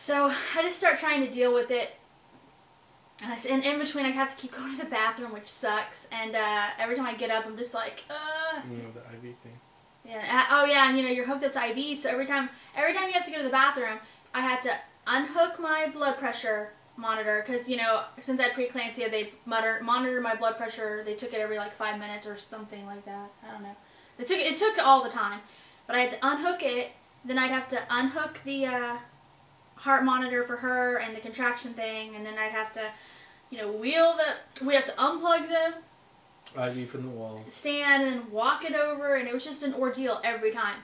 So I just start trying to deal with it. And in between, I have to keep going to the bathroom, which sucks. And every time I get up, I'm just like, You know, the IV thing. Yeah. Oh yeah, and you know you're hooked up to IV, so every time you have to go to the bathroom, I had to unhook my blood pressure monitor because you know since I had preeclampsia, they monitor my blood pressure. They took it every like 5 minutes or something like that. I don't know. It took all the time, but I had to unhook it. Then I'd have to unhook the heart monitor for her and the contraction thing, and then I'd have to, you know, we'd have to unplug the IV from the wall. stand and walk it over, and it was just an ordeal every time.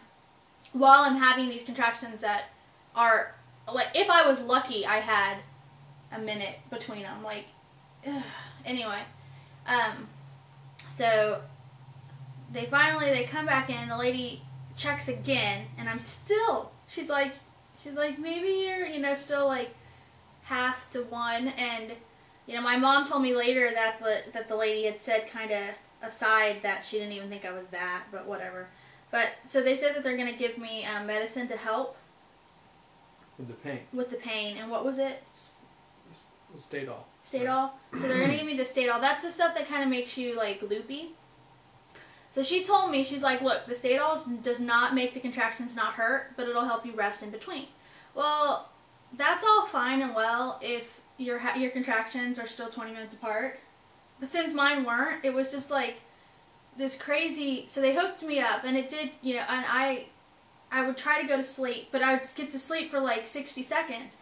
While I'm having these contractions that are, like, if I was lucky, I had a minute between them. Like, ugh. Anyway, so they come back in, the lady checks again, and I'm still, she's like, maybe you're, you know, still like half to one, and you know, my mom told me later that the lady had said kind of aside that she didn't even think I was that, but whatever. But so they said that they're gonna give me medicine to help with the pain. With the pain, and what was it? Stadol. Stadol. So they're gonna give me the Stadol. That's the stuff that kind of makes you like loopy. So she told me, she's like, look, the Stadol does not make the contractions not hurt, but it'll help you rest in between. Well, that's all fine and well if your contractions are still 20 minutes apart. But since mine weren't, it was just like this crazy, so they hooked me up, and it did, you know, and I would try to go to sleep, but I would get to sleep for like 60 seconds,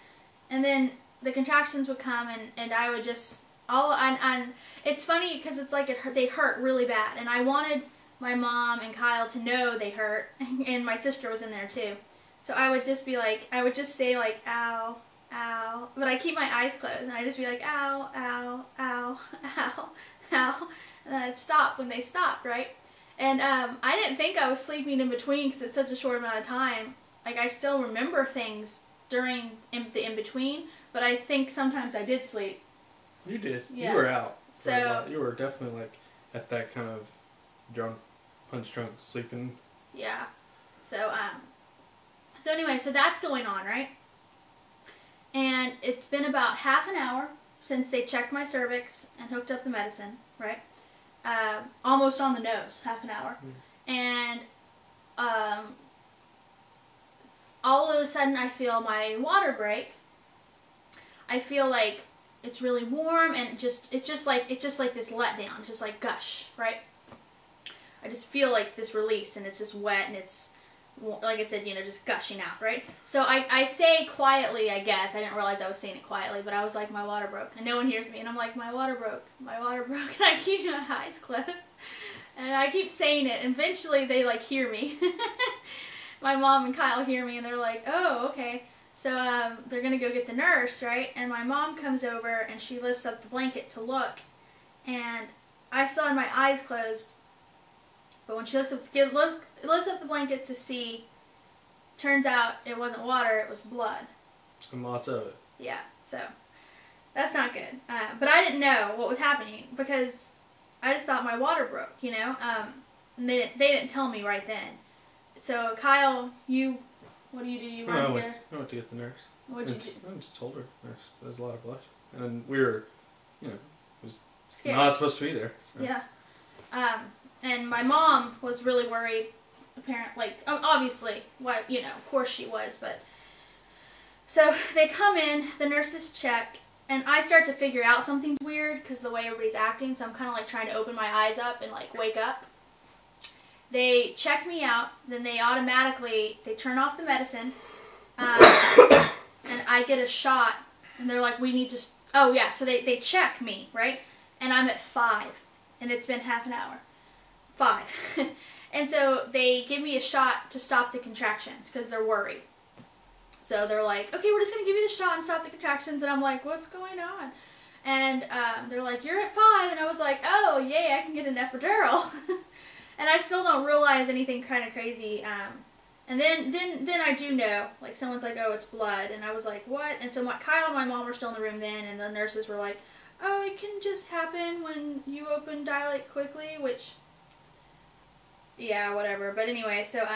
and then the contractions would come, and I would just, and it's funny because it's like they hurt really bad, and I wanted my mom and Kyle to know they hurt, and my sister was in there too. So I would just be like, I would just say like, ow, ow, but I keep my eyes closed, and I'd just be like, ow, ow, ow, ow, ow, and then I'd stop when they stopped, right? And I didn't think I was sleeping in between because it's such a short amount of time. Like, I still remember things during the in-between, but I think sometimes I did sleep. You did. Yeah. You were out. So you were definitely like at that kind of drunk, punch drunk, sleeping. Yeah. So anyway, so that's going on, right? And it's been about half an hour since they checked my cervix and hooked up the medicine, right? Almost on the nose, half an hour. And all of a sudden I feel my water break. I feel like it's really warm, and it's just like this letdown, it's just like gush, right? I just feel like this release, and it's just wet, and it's, like I said, you know, just gushing out, right? So I say quietly, I guess. I didn't realize I was saying it quietly, but I was like, my water broke. And no one hears me, and I'm like, my water broke. My water broke. And I keep my eyes closed. And I keep saying it. And eventually they, like, hear me. My mom and Kyle hear me, and they're like, oh, okay. So they're going to go get the nurse, right? And my mom comes over, and she lifts up the blanket to look. And I still had my eyes closed. But when she lifts up the blanket to see, turns out it wasn't water, it was blood. And lots of it. Yeah, so that's not good. But I didn't know what was happening because I just thought my water broke, you know. And they didn't tell me right then. So Kyle, what do? You run here? I went to get the nurse. What'd you do? I just told her, nurse, there's a lot of blood. And we were, you know, it was scared. Not supposed to be there. So. Yeah. And my mom was really worried, apparently, like, obviously, what, you know, of course she was, but, so they come in, the nurses check, and I start to figure out something's weird, because the way everybody's acting, so I'm kind of, like, trying to open my eyes up and, like, wake up. They check me out, then they turn off the medicine, and I get a shot, and they're like, we need to, oh yeah, so they check me, right, and I'm at 5, and it's been half an hour. 5. And so they give me a shot to stop the contractions because they're worried. So they're like, okay, we're just going to give you the shot and stop the contractions. And I'm like, what's going on? And they're like, you're at 5. And I was like, oh, yay, I can get an epidural. And I still don't realize anything kind of crazy. And then I do know. Like, someone's like, oh, it's blood. And I was like, what? And so Kyle and my mom were still in the room then. And the nurses were like, oh, it can just happen when you dilate quickly, which... yeah, whatever. But anyway, so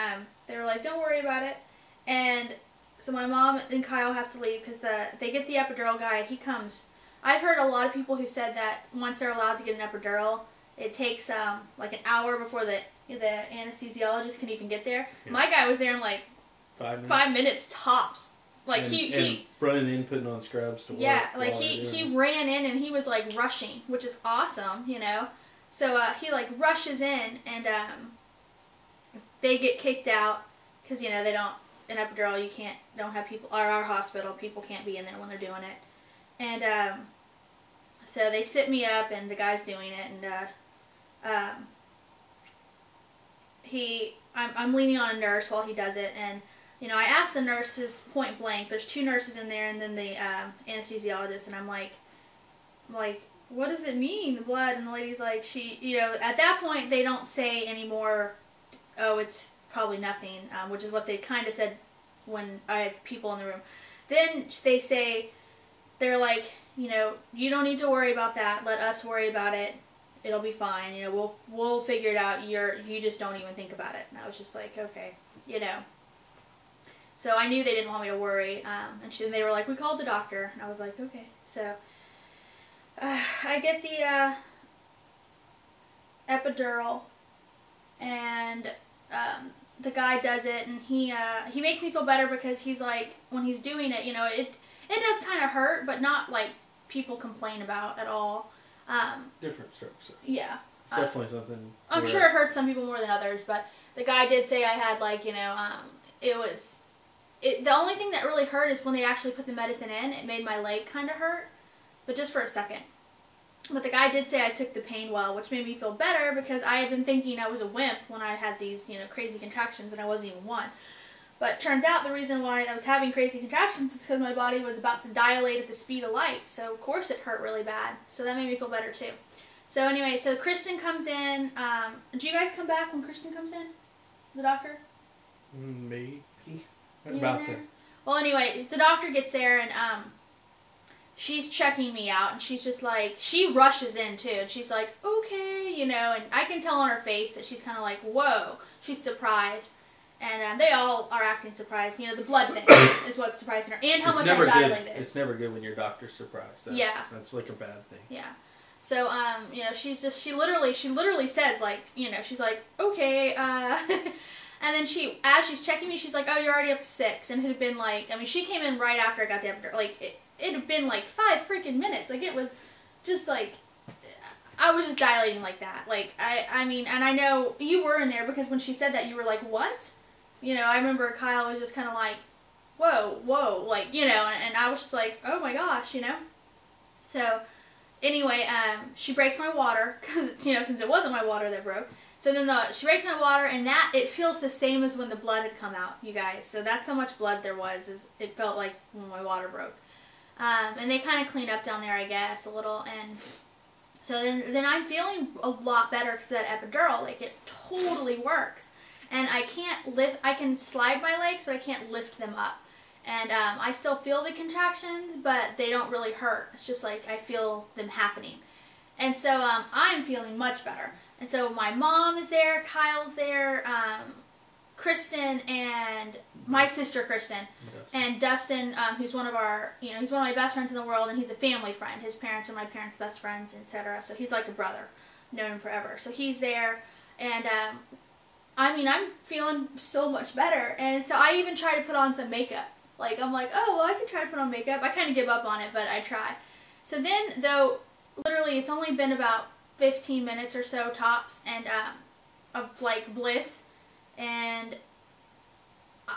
they were like, don't worry about it. And so my mom and Kyle have to leave because they get the epidural guy. He comes. I've heard a lot of people who said that once they're allowed to get an epidural, it takes like an hour before the anesthesiologist can even get there. Yeah. My guy was there in like 5 minutes. 5 minutes tops. Like and he running in, putting on scrubs to work. Yeah, like he ran in and he was like rushing, which is awesome, you know. So he like rushes in and they get kicked out because you know they don't an epidural don't have people or our hospital people can't be in there when they're doing it, and so they sit me up and the guy's doing it and I'm leaning on a nurse while he does it and. You know, I asked the nurses point blank. There's 2 nurses in there, and then the anesthesiologist, and I'm like, what does it mean, the blood? And the lady's like, you know, at that point they don't say anymore. Oh, it's probably nothing, which is what they kind of said when I had people in the room. Then they say, they're like, you know, you don't need to worry about that. Let us worry about it. It'll be fine. You know, we'll figure it out. You just don't even think about it. And I was just like, okay, you know. So I knew they didn't want me to worry, and they were like, we called the doctor, and I was like, okay. So I get the epidural, and the guy does it, and he makes me feel better because he's like, when he's doing it, you know, it does kind of hurt, but not like people complain about at all. Different strokes. Yeah. It's definitely something. I'm sure it hurts some people more than others, but the guy did say I had like, you know, the only thing that really hurt is when they actually put the medicine in. It made my leg kind of hurt, but just for a second. But the guy did say I took the pain well, which made me feel better because I had been thinking I was a wimp when I had these, you know, crazy contractions and I wasn't even one. But turns out the reason why I was having crazy contractions is because my body was about to dilate at the speed of light. So of course it hurt really bad. So that made me feel better too. So anyway, so Kristen comes in. Do you guys come back when Kristen comes in? The doctor? Maybe. About that. Well, anyway, the doctor gets there and she's checking me out and she's just like, she rushes in too and she's like, okay, you know, and I can tell on her face that she's kind of like, whoa, she's surprised. And they all are acting surprised. You know, the blood thing is what's surprising her and how much I dilated. It's never good when your doctor's surprised. Yeah. That's like a bad thing. Yeah. So, you know, she literally says like, you know, she's like, okay, and then as she's checking me, she's like, oh, you're already up to 6. And it had been like, I mean, she came in right after I got the epidural. Like, it had been like 5 freaking minutes. Like, it was just like, I was just dilating like that. Like, I mean, and I know you were in there because when she said that, you were like, what? You know, I remember Kyle was just kind of like, whoa, like, you know, and I was just like, oh my gosh, you know? So, anyway, she breaks my water because, you know, since it wasn't my water that broke. So then she breaks my water, and it feels the same as when the blood had come out, you guys. So that's how much blood there was. It felt like when my water broke. And they kind of clean up down there, I guess, a little. And so then I'm feeling a lot better because of that epidural. Like, it totally works. And I can slide my legs, but I can't lift them up. And I still feel the contractions, but they don't really hurt. It's just like I feel them happening. And so I'm feeling much better. And so my mom is there, Kyle's there, Kristen, and my sister Kristen, and Dustin, who's one of he's one of my best friends in the world, and he's a family friend. His parents are my parents' best friends, etc. So he's like a brother, known him forever. So he's there, and I mean, I'm feeling so much better. And so I even try to put on some makeup. Like, I'm like, oh, well, I can try to put on makeup. I kind of give up on it, but I try. So then, though, literally, it's only been about 15 minutes or so tops and of like bliss, and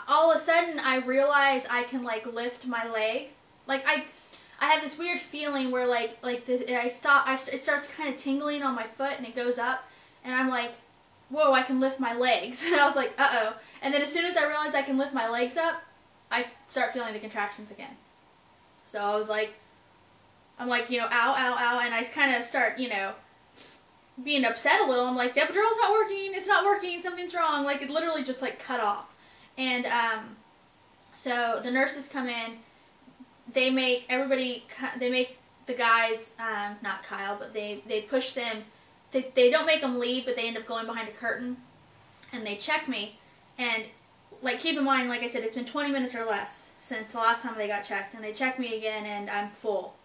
all of a sudden I realize I can like lift my leg. Like I have this weird feeling where it starts kind of tingling on my foot and it goes up and I'm like, whoa, I can lift my legs. And I was like, uh-oh. And then as soon as I realized I can lift my legs up, I start feeling the contractions again. So I was like, I'm like, you know, ow, ow, ow, and I kind of start, you know, being upset a little. I'm like, the epidural's not working, it's not working, something's wrong. Like, it literally just, like, cut off. And, so the nurses come in, they make the guys, not Kyle, but they push them, they don't make them leave, but they end up going behind a curtain, and they check me, and like, keep in mind, like I said, it's been 20 minutes or less since the last time they got checked, and they checked me again, and I'm full.